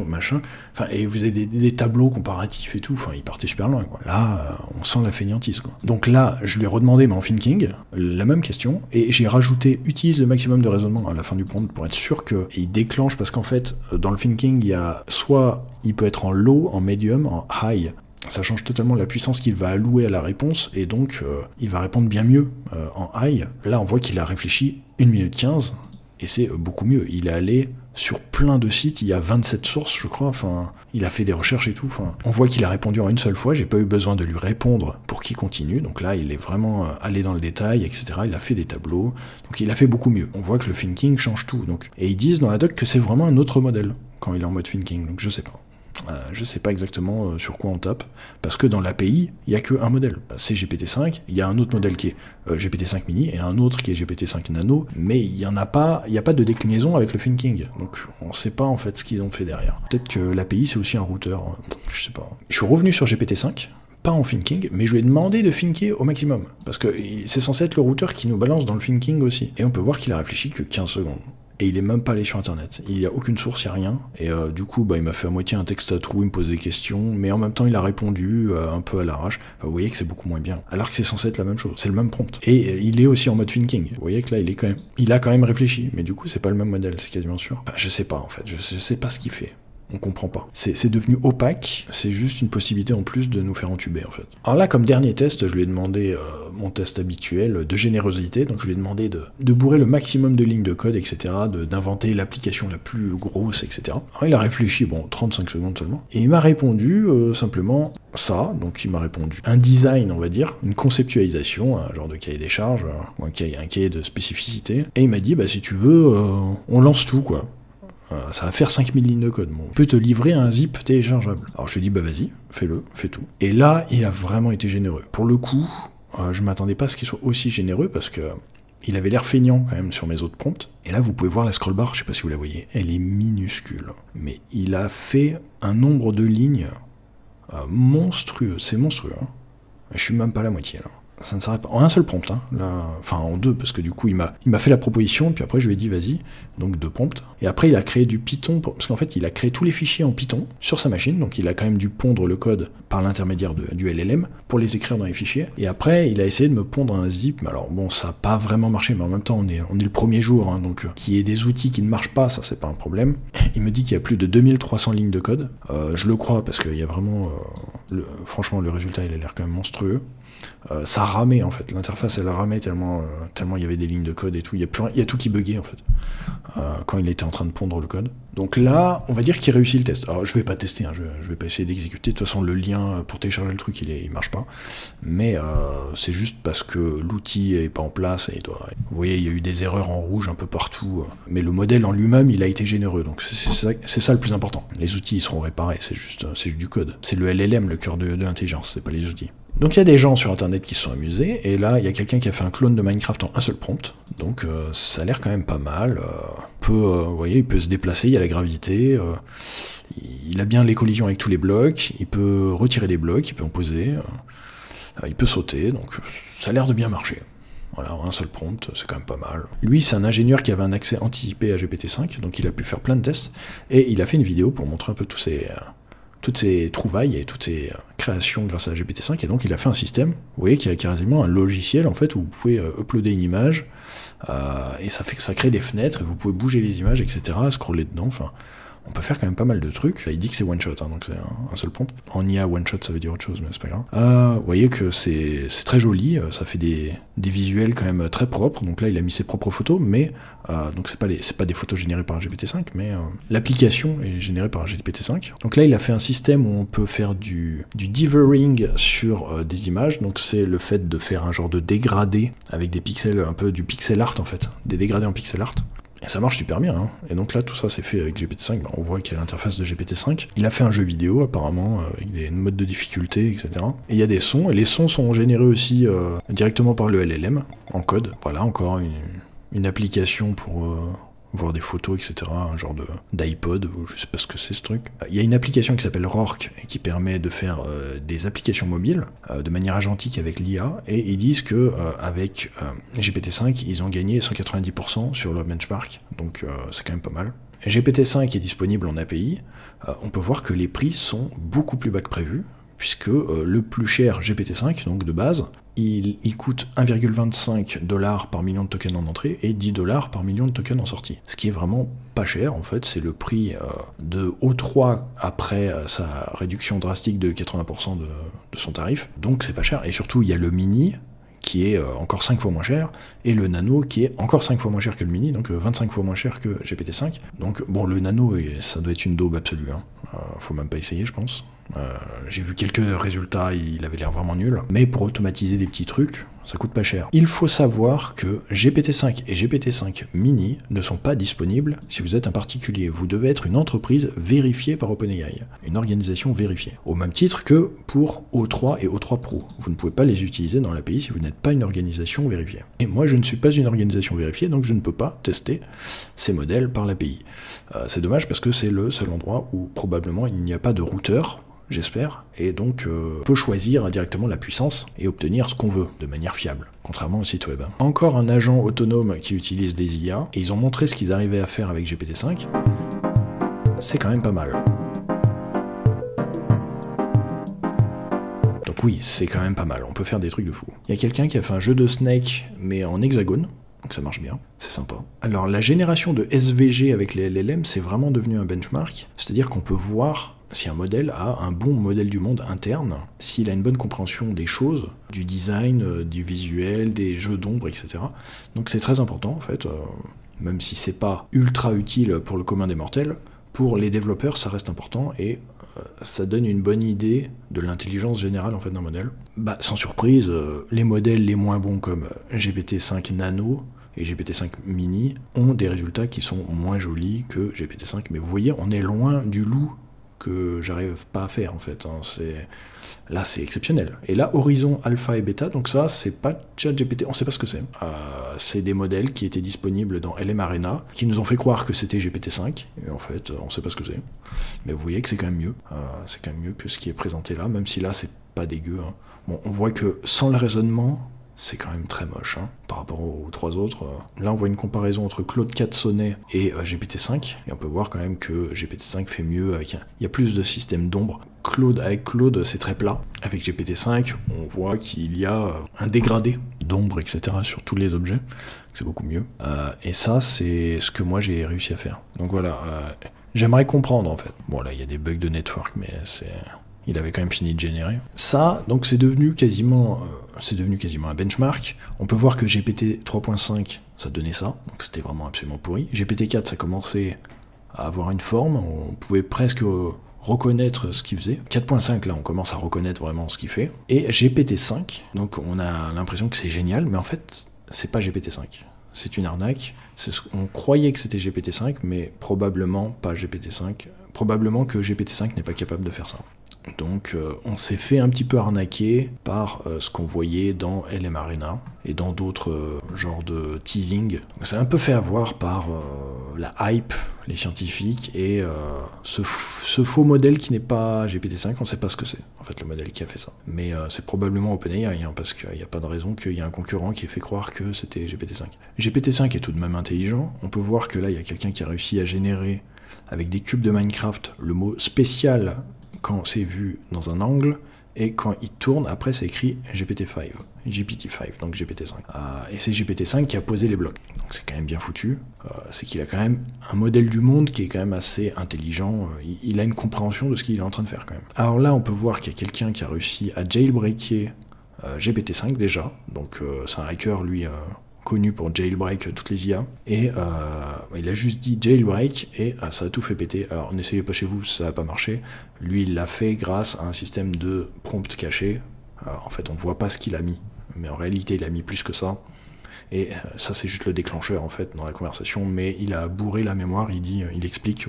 enfin, et vous avez des tableaux comparatifs et tout, enfin, il partait super loin quoi. Là, on sent la fainéantise quoi. Donc là, je lui ai redemandé, mais en thinking, la même question, et j'ai rajouté, utilise le maximum de raisonnement à la fin du prompt pour être sûr qu'il déclenche, parce qu'en fait, dans le thinking, il y a soit, il peut être en low, en medium, en high. Ça change totalement la puissance qu'il va allouer à la réponse, et donc il va répondre bien mieux en high. Là, on voit qu'il a réfléchi 1 minute 15, et c'est beaucoup mieux. Il est allé sur plein de sites, il y a 27 sources, je crois, enfin, il a fait des recherches et tout, enfin, on voit qu'il a répondu en une seule fois, j'ai pas eu besoin de lui répondre pour qu'il continue, donc là, il est vraiment allé dans le détail, etc., il a fait des tableaux, donc il a fait beaucoup mieux. On voit que le thinking change tout, donc. Et ils disent dans la doc que c'est vraiment un autre modèle, quand il est en mode thinking, donc je sais pas. Je sais pas exactement sur quoi on tape, parce que dans l'API, il n'y a qu'un modèle. C'est GPT-5, il y a un autre modèle qui est GPT-5 mini, et un autre qui est GPT-5 nano, mais il n'y a pas de déclinaison avec le thinking, donc on sait pas en fait ce qu'ils ont fait derrière. Peut-être que l'API c'est aussi un routeur, je sais pas. Je suis revenu sur GPT-5, pas en thinking, mais je lui ai demandé de thinker au maximum, parce que c'est censé être le routeur qui nous balance dans le thinking aussi, et on peut voir qu'il a réfléchi que 15 secondes. Et il est même pas allé sur internet, il n'y a aucune source, il n'y a rien, et du coup bah, il m'a fait à moitié un texte à trous, il me pose des questions, mais en même temps il a répondu un peu à l'arrache, enfin, vous voyez que c'est beaucoup moins bien, alors que c'est censé être la même chose, c'est le même prompt, et il est aussi en mode thinking, vous voyez que là il a quand même réfléchi, mais du coup c'est pas le même modèle, c'est quasiment sûr. Enfin, je sais pas en fait, je sais pas ce qu'il fait. On comprend pas. C'est devenu opaque, c'est juste une possibilité en plus de nous faire entuber en fait. Alors là, comme dernier test, je lui ai demandé mon test habituel de générosité, donc je lui ai demandé de bourrer le maximum de lignes de code, etc., d'inventer l'application la plus grosse, etc. Alors il a réfléchi, bon, 35 secondes seulement, et il m'a répondu simplement ça, donc il m'a répondu un design, on va dire, une conceptualisation, un genre de cahier des charges, ou un cahier de spécificité, et il m'a dit, bah si tu veux, on lance tout quoi. Ça va faire 5000 lignes de code. Bon, on peut te livrer un zip téléchargeable. Alors je lui ai dit, bah vas-y, fais-le, fais tout. Et là, il a vraiment été généreux. Pour le coup, je m'attendais pas à ce qu'il soit aussi généreux, parce que il avait l'air feignant quand même sur mes autres prompts. Et là, vous pouvez voir la scroll bar, je sais pas si vous la voyez, elle est minuscule. Mais il a fait un nombre de lignes monstrueux, c'est monstrueux. Hein. Je suis même pas à la moitié là. ça ne s'arrête pas. En un seul prompt, hein, là, enfin en deux, parce que du coup il m'a fait la proposition, puis après je lui ai dit vas-y, donc 2 prompts. Et après il a créé du Python, parce qu'en fait il a créé tous les fichiers en Python sur sa machine, donc il a quand même dû pondre le code par l'intermédiaire du LLM pour les écrire dans les fichiers. Et après il a essayé de me pondre un zip, mais alors bon ça n'a pas vraiment marché, mais en même temps on est le premier jour, hein, donc qu'il y ait des outils qui ne marchent pas, ça c'est pas un problème. Il me dit qu'il y a plus de 2300 lignes de code, je le crois parce qu'il y a vraiment, franchement le résultat il a l'air quand même monstrueux. Ça ramait en fait, l'interface elle ramait tellement il y avait des lignes de code et tout, il y a tout qui buguait en fait, quand il était en train de pondre le code. Donc là, on va dire qu'il réussit le test. Alors je vais pas tester, hein, je vais pas essayer d'exécuter, de toute façon le lien pour télécharger le truc il marche pas, mais c'est juste parce que l'outil est pas en place, et vous voyez il y a eu des erreurs en rouge un peu partout, mais le modèle en lui-même il a été généreux, donc c'est ça le plus important. Les outils ils seront réparés, c'est juste du code. C'est le LLM le cœur de l'intelligence, c'est pas les outils. Donc il y a des gens sur internet qui se sont amusés, et là il y a quelqu'un qui a fait un clone de Minecraft en un seul prompt, donc ça a l'air quand même pas mal. Vous voyez, il peut se déplacer, il y a la gravité, il a bien les collisions avec tous les blocs, il peut retirer des blocs, il peut en poser, il peut sauter, donc ça a l'air de bien marcher. Voilà, un seul prompt, c'est quand même pas mal. Lui, c'est un ingénieur qui avait un accès anticipé à GPT-5, donc il a pu faire plein de tests, et il a fait une vidéo pour montrer un peu toutes ces trouvailles et toutes ces créations grâce à GPT-5, et donc il a fait un système, vous voyez, qui a quasiment un logiciel en fait où vous pouvez uploader une image, et ça fait que ça crée des fenêtres, et vous pouvez bouger les images, etc., scroller dedans, enfin, on peut faire quand même pas mal de trucs. Il dit que c'est one shot, hein, donc c'est un seul prompt. En IA, one shot ça veut dire autre chose, mais c'est pas grave. Vous voyez que c'est très joli, ça fait des visuels quand même très propres, donc là il a mis ses propres photos, mais donc c'est pas des photos générées par GPT-5, mais l'application est générée par GPT-5. Donc là il a fait un système où on peut faire du devering sur des images, donc c'est le fait de faire un genre de dégradé avec des pixels, un peu du pixel art en fait, des dégradés en pixel art. Et ça marche super bien, hein. Et donc là, tout ça c'est fait avec GPT-5, on voit qu'il y a l'interface de GPT-5. Il a fait un jeu vidéo, apparemment, avec des modes de difficulté, etc. Et il y a des sons, et les sons sont générés aussi directement par le LLM, en code. Voilà, encore une application pour voir des photos, etc. Un genre d'iPod, je sais pas ce que c'est ce truc. Il y a une application qui s'appelle Rorke, qui permet de faire des applications mobiles, de manière agentique avec l'IA, et ils disent que avec GPT-5, ils ont gagné 190% sur leur benchmark, donc c'est quand même pas mal. GPT-5 est disponible en API, on peut voir que les prix sont beaucoup plus bas que prévu, puisque le plus cher GPT-5, donc de base, il coûte 1,25 $ par million de tokens en entrée et 10 $ par million de tokens en sortie. Ce qui est vraiment pas cher, en fait, c'est le prix de O3 après sa réduction drastique de 80% de son tarif, donc c'est pas cher. Et surtout, il y a le mini, qui est encore 5 fois moins cher, et le nano qui est encore 5 fois moins cher que le mini, donc 25 fois moins cher que GPT-5. Donc bon, le nano, ça doit être une daube absolue, hein. Faut même pas essayer, je pense. J'ai vu quelques résultats, il avait l'air vraiment nul, mais pour automatiser des petits trucs, ça coûte pas cher. Il faut savoir que GPT-5 et GPT-5 mini ne sont pas disponibles si vous êtes un particulier. Vous devez être une entreprise vérifiée par OpenAI, une organisation vérifiée. Au même titre que pour O3 et O3 Pro. Vous ne pouvez pas les utiliser dans l'API si vous n'êtes pas une organisation vérifiée. Et moi, je ne suis pas une organisation vérifiée, donc je ne peux pas tester ces modèles par l'API. C'est dommage parce que c'est le seul endroit où probablement il n'y a pas de routeur, j'espère, et donc on peut choisir directement la puissance et obtenir ce qu'on veut de manière fiable, contrairement au site web. Encore un agent autonome qui utilise des IA, et ils ont montré ce qu'ils arrivaient à faire avec GPT-5. C'est quand même pas mal. Donc oui, c'est quand même pas mal, on peut faire des trucs de fou. Il y a quelqu'un qui a fait un jeu de Snake, mais en hexagone, donc ça marche bien, c'est sympa. Alors la génération de SVG avec les LLM, c'est vraiment devenu un benchmark, c'est-à-dire qu'on peut voir si un modèle a un bon modèle du monde interne, s'il a une bonne compréhension des choses, du design, du visuel, des jeux d'ombre, etc. Donc c'est très important en fait, même si c'est pas ultra utile pour le commun des mortels, pour les développeurs ça reste important, et ça donne une bonne idée de l'intelligence générale en fait d'un modèle. Bah, sans surprise, les modèles les moins bons comme GPT-5 Nano et GPT-5 Mini ont des résultats qui sont moins jolis que GPT-5, mais vous voyez, on est loin du loup que j'arrive pas à faire en fait. Hein. Là, c'est exceptionnel. Et là, Horizon Alpha et Beta, donc ça, c'est pas ChatGPT, on sait pas ce que c'est. C'est des modèles qui étaient disponibles dans LM Arena, qui nous ont fait croire que c'était GPT-5, et en fait, on sait pas ce que c'est. Mais vous voyez que c'est quand même mieux. C'est quand même mieux que ce qui est présenté là, même si là, c'est pas dégueu. Hein. Bon, on voit que sans le raisonnement, c'est quand même très moche, hein, par rapport aux trois autres. Là, on voit une comparaison entre Claude 4 Sonnet et GPT-5, et on peut voir quand même que GPT-5 fait mieux, il y a plus de systèmes d'ombre. Avec Claude, c'est très plat. Avec GPT-5, on voit qu'il y a un dégradé d'ombre, etc. sur tous les objets. C'est beaucoup mieux. Et ça, c'est ce que moi, j'ai réussi à faire. Donc voilà, j'aimerais comprendre, en fait. Bon, là, il y a des bugs de network, mais il avait quand même fini de générer. Ça, donc c'est devenu quasiment un benchmark. On peut voir que GPT 3.5, ça donnait ça, donc c'était vraiment absolument pourri. GPT 4, ça commençait à avoir une forme, on pouvait presque reconnaître ce qu'il faisait. 4.5, là, on commence à reconnaître vraiment ce qu'il fait. Et GPT 5, donc on a l'impression que c'est génial, mais en fait, c'est pas GPT 5. C'est une arnaque. On croyait que c'était GPT 5, mais probablement pas GPT 5. Probablement que GPT 5 n'est pas capable de faire ça. Donc on s'est fait un petit peu arnaquer par ce qu'on voyait dans LM Arena et dans d'autres genres de teasing. C'est un peu fait avoir par la hype, les scientifiques, et ce faux modèle qui n'est pas GPT-5, on ne sait pas ce que c'est, en fait, le modèle qui a fait ça. Mais c'est probablement OpenAI, hein, parce qu'il n'y a pas de raison qu'il y ait un concurrent qui ait fait croire que c'était GPT-5. GPT-5 est tout de même intelligent. On peut voir que là, il y a quelqu'un qui a réussi à générer, avec des cubes de Minecraft, le mot spécial quand c'est vu dans un angle, et quand il tourne, après c'est écrit GPT-5, donc GPT-5. Et c'est GPT-5 qui a posé les blocs. Donc c'est quand même bien foutu. C'est qu'il a quand même un modèle du monde qui est quand même assez intelligent. Il a une compréhension de ce qu'il est en train de faire quand même. Alors là, on peut voir qu'il y a quelqu'un qui a réussi à jailbreaker GPT-5 déjà. Donc c'est un hacker, lui, connu pour jailbreak toutes les IA, et il a juste dit jailbreak et ça a tout fait péter. Alors n'essayez pas chez vous, ça n'a pas marché. Lui, il l'a fait grâce à un système de prompt caché. En fait, on ne voit pas ce qu'il a mis, mais en réalité, il a mis plus que ça. Et ça, c'est juste le déclencheur, en fait, dans la conversation, mais il a bourré la mémoire, il explique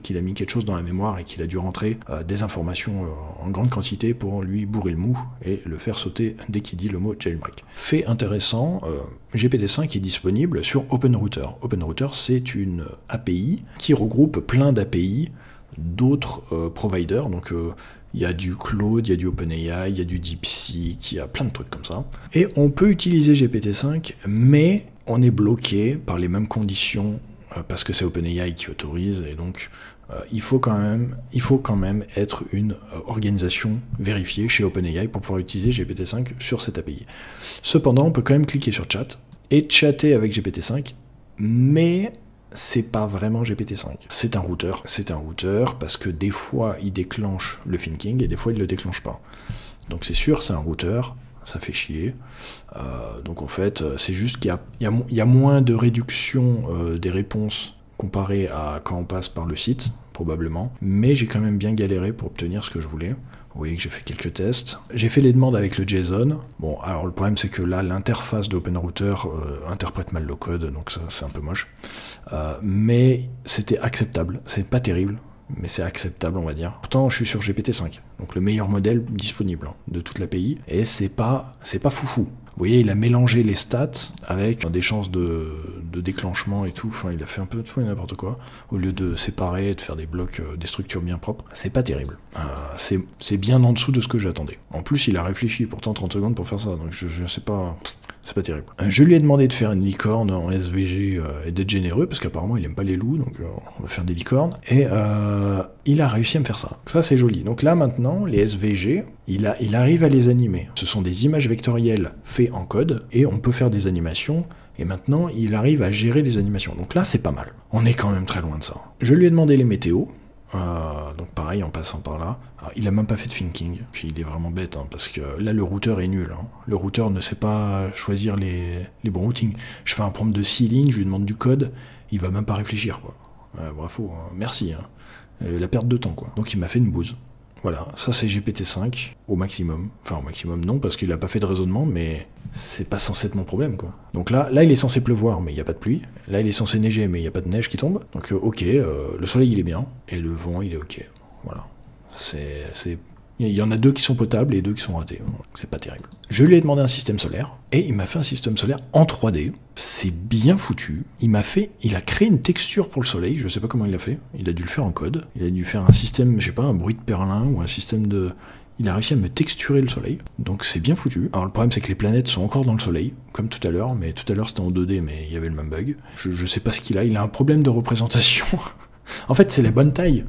qu'il a mis quelque chose dans la mémoire et qu'il a dû rentrer des informations en grande quantité pour lui bourrer le mou et le faire sauter dès qu'il dit le mot jailbreak. Fait intéressant, GPT-5 est disponible sur OpenRouter. OpenRouter, c'est une API qui regroupe plein d'API d'autres providers, donc il y a du Claude, il y a du OpenAI, il y a du DeepSeek, il y a plein de trucs comme ça. Et on peut utiliser GPT-5, mais on est bloqué par les mêmes conditions, parce que c'est OpenAI qui autorise, et donc il faut quand même être une organisation vérifiée chez OpenAI pour pouvoir utiliser GPT-5 sur cette API. Cependant, on peut quand même cliquer sur Chat et chatter avec GPT-5, mais c'est pas vraiment GPT-5. C'est un routeur parce que des fois il déclenche le thinking et des fois il le déclenche pas. Donc c'est sûr, c'est un routeur, ça fait chier. Donc en fait, c'est juste qu'il y a moins de réduction des réponses comparé à quand on passe par le site, probablement. Mais j'ai quand même bien galéré pour obtenir ce que je voulais. Vous voyez que j'ai fait quelques tests. J'ai fait les demandes avec le JSON. Bon, alors le problème c'est que là, l'interface d'OpenRouter interprète mal le code, donc ça c'est un peu moche. Mais c'était acceptable. C'est pas terrible, mais c'est acceptable, on va dire. Pourtant, je suis sur GPT-5, donc le meilleur modèle disponible de toute l'API, et c'est pas foufou. Vous voyez, il a mélangé les stats avec des chances de déclenchement et tout. Enfin, il a fait un peu de tout et n'importe quoi. Au lieu de séparer, de faire des blocs, des structures bien propres. C'est pas terrible. C'est bien en dessous de ce que j'attendais. En plus, il a réfléchi pourtant 30 secondes pour faire ça. Donc je sais pas... C'est pas terrible. Je lui ai demandé de faire une licorne en SVG et d'être généreux, parce qu'apparemment il aime pas les loups, donc on va faire des licornes. Et il a réussi à me faire ça. Ça c'est joli. Donc là maintenant, les SVG, il arrive à les animer. Ce sont des images vectorielles faites en code, et on peut faire des animations, et maintenant il arrive à gérer les animations. Donc là c'est pas mal. On est quand même très loin de ça. Je lui ai demandé les météos. Donc pareil, en passant par là. Alors, il a même pas fait de thinking, puis il est vraiment bête, hein, parce que là le routeur est nul. Hein. Le routeur ne sait pas choisir les bons routings. Je fais un prompt de 6 lignes, je lui demande du code, il va même pas réfléchir, quoi. Bravo, hein. Merci. Hein. La perte de temps, quoi. Donc il m'a fait une bouse. Voilà, ça c'est GPT-5 au maximum. Enfin au maximum non, parce qu'il a pas fait de raisonnement, mais c'est pas censé être mon problème, quoi. Donc là il est censé pleuvoir, mais il n'y a pas de pluie. Là il est censé neiger, mais il n'y a pas de neige qui tombe. Donc ok, le soleil il est bien, et le vent il est ok. Voilà. Il y en a 2 qui sont potables et 2 qui sont ratés. C'est pas terrible. Je lui ai demandé un système solaire, et il m'a fait un système solaire en 3D. C'est bien foutu. Il a créé une texture pour le soleil, je sais pas comment il l'a fait. Il a dû le faire en code. Il a dû faire un système, je sais pas, un bruit de perlin, ou un système de... Il a réussi à me texturer le soleil, donc c'est bien foutu. Alors le problème c'est que les planètes sont encore dans le soleil, comme tout à l'heure, mais tout à l'heure c'était en 2D, mais il y avait le même bug. Je sais pas ce qu'il a, il a un problème de représentation. En fait c'est la bonne taille.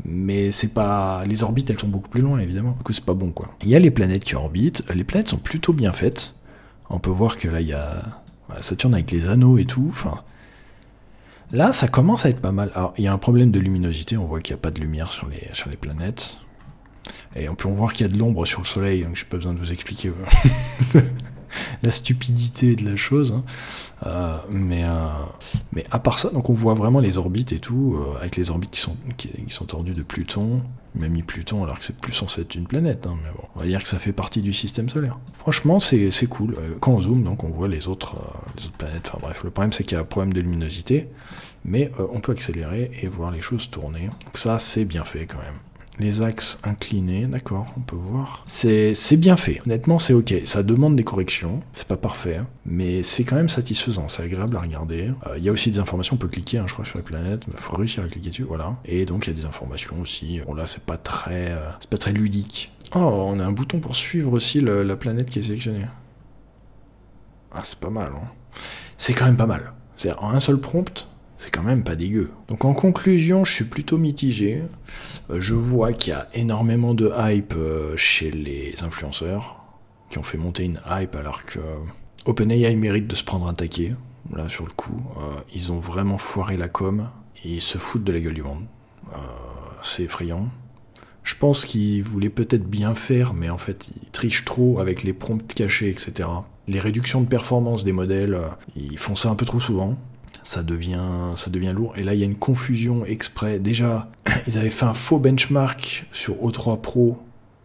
Mais c'est pas... Les orbites, elles sont beaucoup plus loin, évidemment. Du coup, c'est pas bon, quoi. Il y a les planètes qui orbitent. Les planètes sont plutôt bien faites. On peut voir que là, il y a Saturne avec les anneaux et tout. Enfin, là, ça commence à être pas mal. Alors, il y a un problème de luminosité. On voit qu'il n'y a pas de lumière sur les planètes. Et on peut voir qu'il y a de l'ombre sur le Soleil. Donc, j'ai pas besoin de vous expliquer la stupidité de la chose. Hein. Mais à part ça, donc on voit vraiment les orbites et tout, avec les orbites qui sont tordues de Pluton. Il m'a mis Pluton alors que c'est plus censé être une planète, hein, mais bon, on va dire que ça fait partie du système solaire. Franchement, c'est cool. Quand on zoome, donc on voit les autres planètes. Enfin bref, le problème c'est qu'il y a un problème de luminosité, mais on peut accélérer et voir les choses tourner. Donc ça, c'est bien fait quand même. Les axes inclinés, d'accord, on peut voir. C'est bien fait, honnêtement c'est ok. Ça demande des corrections, c'est pas parfait, hein, mais c'est quand même satisfaisant, c'est agréable à regarder. Il y a aussi des informations, on peut cliquer, hein, je crois, sur la planète, mais il faut réussir à cliquer dessus, voilà. Et donc il y a des informations aussi. Bon là c'est pas très ludique. Oh, on a un bouton pour suivre aussi la planète qui est sélectionnée. Ah c'est pas mal, hein. C'est quand même pas mal. C'est-à-dire en un seul prompt, c'est quand même pas dégueu. Donc en conclusion, je suis plutôt mitigé. Je vois qu'il y a énormément de hype chez les influenceurs, qui ont fait monter une hype alors que OpenAI mérite de se prendre un taquet. Là, sur le coup, ils ont vraiment foiré la com, et ils se foutent de la gueule du monde. C'est effrayant. Je pense qu'ils voulaient peut-être bien faire, mais en fait, ils trichent trop avec les prompts cachés, etc. Les réductions de performance des modèles, ils font ça un peu trop souvent. Ça devient lourd. Et là, il y a une confusion exprès. Déjà, ils avaient fait un faux benchmark sur O3 Pro.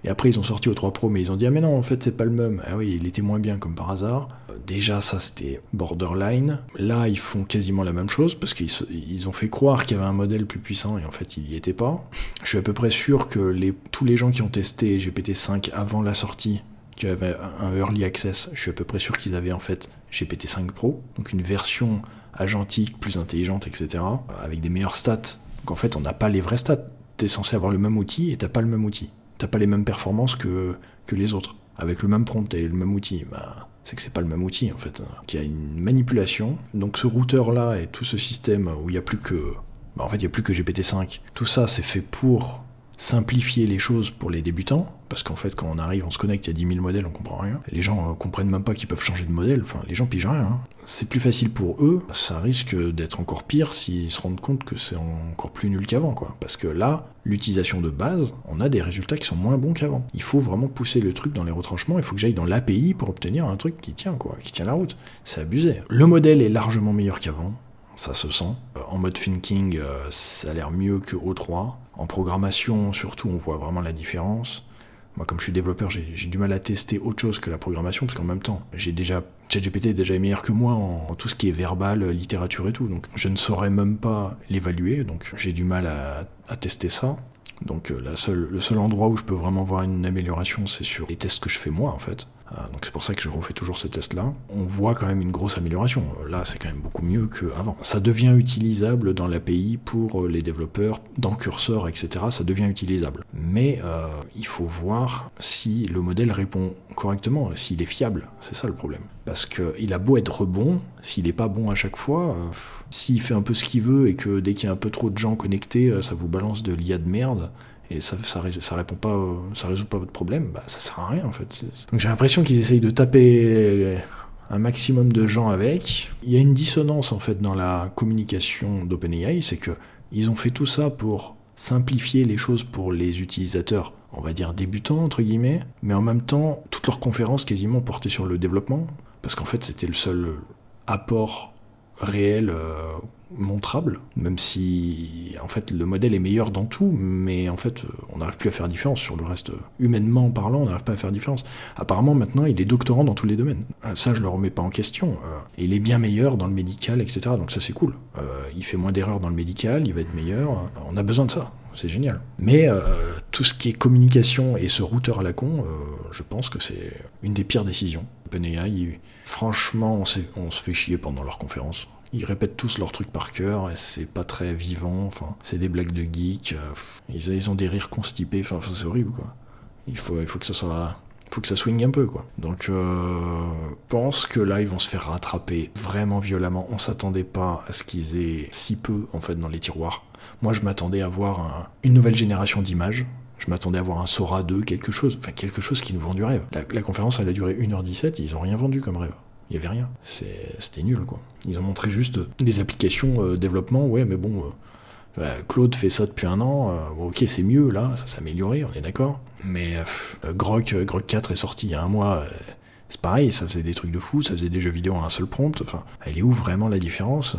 Et après, ils ont sorti O3 Pro, mais ils ont dit « Ah mais non, en fait, c'est pas le même. » Ah oui, il était moins bien, comme par hasard. Déjà, ça, c'était borderline. Là, ils font quasiment la même chose, parce qu'ils ont fait croire qu'il y avait un modèle plus puissant, et en fait, il y était pas. Je suis à peu près sûr que tous les gens qui ont testé GPT-5 avant la sortie, qui avaient un Early Access, je suis à peu près sûr qu'ils avaient en fait GPT-5 Pro, donc une version agentique, plus intelligente, etc., avec des meilleures stats. Donc en fait, on n'a pas les vrais stats. T'es censé avoir le même outil et t'as pas le même outil. T'as pas les mêmes performances que les autres. Avec le même prompt et le même outil, bah, c'est que c'est pas le même outil en fait. Il y a une manipulation. Donc ce routeur-là et tout ce système où il n'y a plus que... Bah, en fait, il n'y a plus que GPT-5. Tout ça, c'est fait pour simplifier les choses pour les débutants, parce qu'en fait quand on arrive, on se connecte, il y a 10 000 modèles, on comprend rien. Les gens comprennent même pas qu'ils peuvent changer de modèle, enfin les gens pigent rien. Hein. C'est plus facile pour eux, ça risque d'être encore pire s'ils se rendent compte que c'est encore plus nul qu'avant, quoi. Parce que là, l'utilisation de base, on a des résultats qui sont moins bons qu'avant. Il faut vraiment pousser le truc dans les retranchements, il faut que j'aille dans l'API pour obtenir un truc qui tient, quoi, qui tient la route. C'est abusé. Le modèle est largement meilleur qu'avant. Ça se sent. En mode thinking, ça a l'air mieux que O3. En programmation, surtout, on voit vraiment la différence. Moi, comme je suis développeur, j'ai du mal à tester autre chose que la programmation, parce qu'en même temps, ChatGPT est déjà meilleur que moi en tout ce qui est verbal, littérature et tout. Donc, je ne saurais même pas l'évaluer, donc j'ai du mal à tester ça. Donc, le seul endroit où je peux vraiment voir une amélioration, c'est sur les tests que je fais moi, en fait. Donc c'est pour ça que je refais toujours ces tests-là. On voit quand même une grosse amélioration. Là, c'est quand même beaucoup mieux qu'avant. Ça devient utilisable dans l'API pour les développeurs, dans Cursor, etc. Ça devient utilisable. Mais il faut voir si le modèle répond correctement, s'il est fiable. C'est ça le problème. Parce qu'il a beau être bon, s'il n'est pas bon à chaque fois, s'il fait un peu ce qu'il veut et que dès qu'il y a un peu trop de gens connectés, ça vous balance de l'IA de merde, et ça répond pas, ça résout pas votre problème, bah ça sert à rien en fait. Donc j'ai l'impression qu'ils essayent de taper un maximum de gens avec. Il y a une dissonance en fait dans la communication d'OpenAI, c'est que ils ont fait tout ça pour simplifier les choses pour les utilisateurs, on va dire débutants entre guillemets, mais en même temps toutes leurs conférences quasiment portaient sur le développement, parce qu'en fait c'était le seul apport réel montrable, même si en fait le modèle est meilleur dans tout, mais en fait on n'arrive plus à faire différence sur le reste. Humainement parlant, on n'arrive pas à faire différence. Apparemment maintenant il est doctorant dans tous les domaines. Ça je le remets pas en question. Et il est bien meilleur dans le médical, etc. Donc ça c'est cool. Il fait moins d'erreurs dans le médical, il va être meilleur. On a besoin de ça. c'est génial. Mais tout ce qui est communication et ce routeur à la con, je pense que c'est une des pires décisions. OpenAI, franchement, on se fait chier pendant leur conférence. Ils répètent tous leurs trucs par cœur, et c'est pas très vivant, enfin, c'est des blagues de geeks, ils ont des rires constipés, enfin c'est horrible quoi. Il faut que ça soit... faut que ça swing un peu quoi. Donc je pense que là ils vont se faire rattraper vraiment violemment. On s'attendait pas à ce qu'ils aient si peu en fait dans les tiroirs. Moi je m'attendais à voir une nouvelle génération d'images. Je m'attendais à voir un Sora 2, quelque chose qui nous vend du rêve. La conférence elle a duré 1h17, ils ont rien vendu comme rêve. Il y avait rien. C'était nul quoi. Ils ont montré juste des applications développement, ouais mais bon... Claude fait ça depuis un an, ok c'est mieux là, ça s'est amélioré, on est d'accord. Mais Grok 4 est sorti il y a un mois, c'est pareil, ça faisait des trucs de fou, ça faisait des jeux vidéo en un seul prompt, enfin, elle est où vraiment la différence?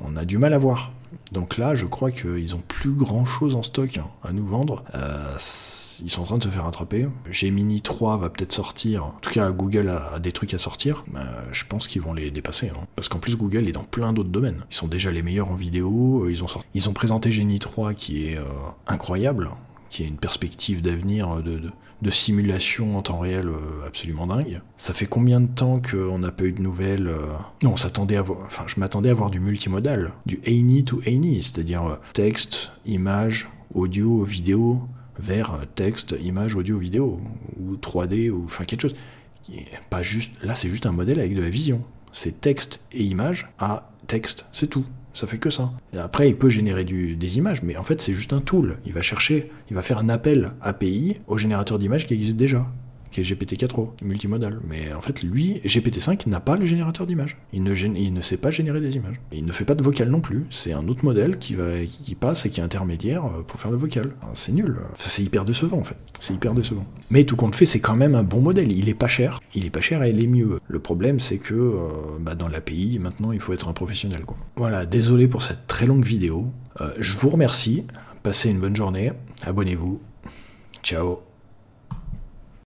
On a du mal à voir. Donc là, je crois qu'ils ont plus grand chose en stock à nous vendre. Ils sont en train de se faire rattraper. Gemini 3 va peut-être sortir. En tout cas, Google a des trucs à sortir. Je pense qu'ils vont les dépasser. Parce qu'en plus, Google est dans plein d'autres domaines. Ils sont déjà les meilleurs en vidéo. Ils ont présenté Gemini 3 qui est incroyable, qui a une perspective d'avenir de simulation en temps réel absolument dingue. Ça fait combien de temps qu'on n'a pas eu de nouvelles Non, je m'attendais à voir du multimodal, du any to any, c'est-à-dire texte, image, audio, vidéo, vers texte, image, audio, vidéo, ou 3D, ou enfin quelque chose. Pas juste, là c'est juste un modèle avec de la vision. C'est texte et image à texte, c'est tout. Ça fait que ça. Et après, il peut générer des images, mais en fait, c'est juste un tool. Il va faire un appel API au générateur d'images qui existe déjà, qui est GPT-4o, multimodal. Mais en fait, lui, GPT-5 n'a pas le générateur d'images. Il ne sait pas générer des images. Et il ne fait pas de vocal non plus. C'est un autre modèle qui passe et qui est intermédiaire pour faire le vocal. C'est nul. C'est hyper décevant, en fait. C'est hyper décevant. Mais tout compte fait, c'est quand même un bon modèle. Il est pas cher. Il est pas cher et il est mieux. Le problème, c'est que dans l'API, maintenant, il faut être un professionnel, quoi. Voilà, désolé pour cette très longue vidéo. Je vous remercie. Passez une bonne journée. Abonnez-vous. Ciao.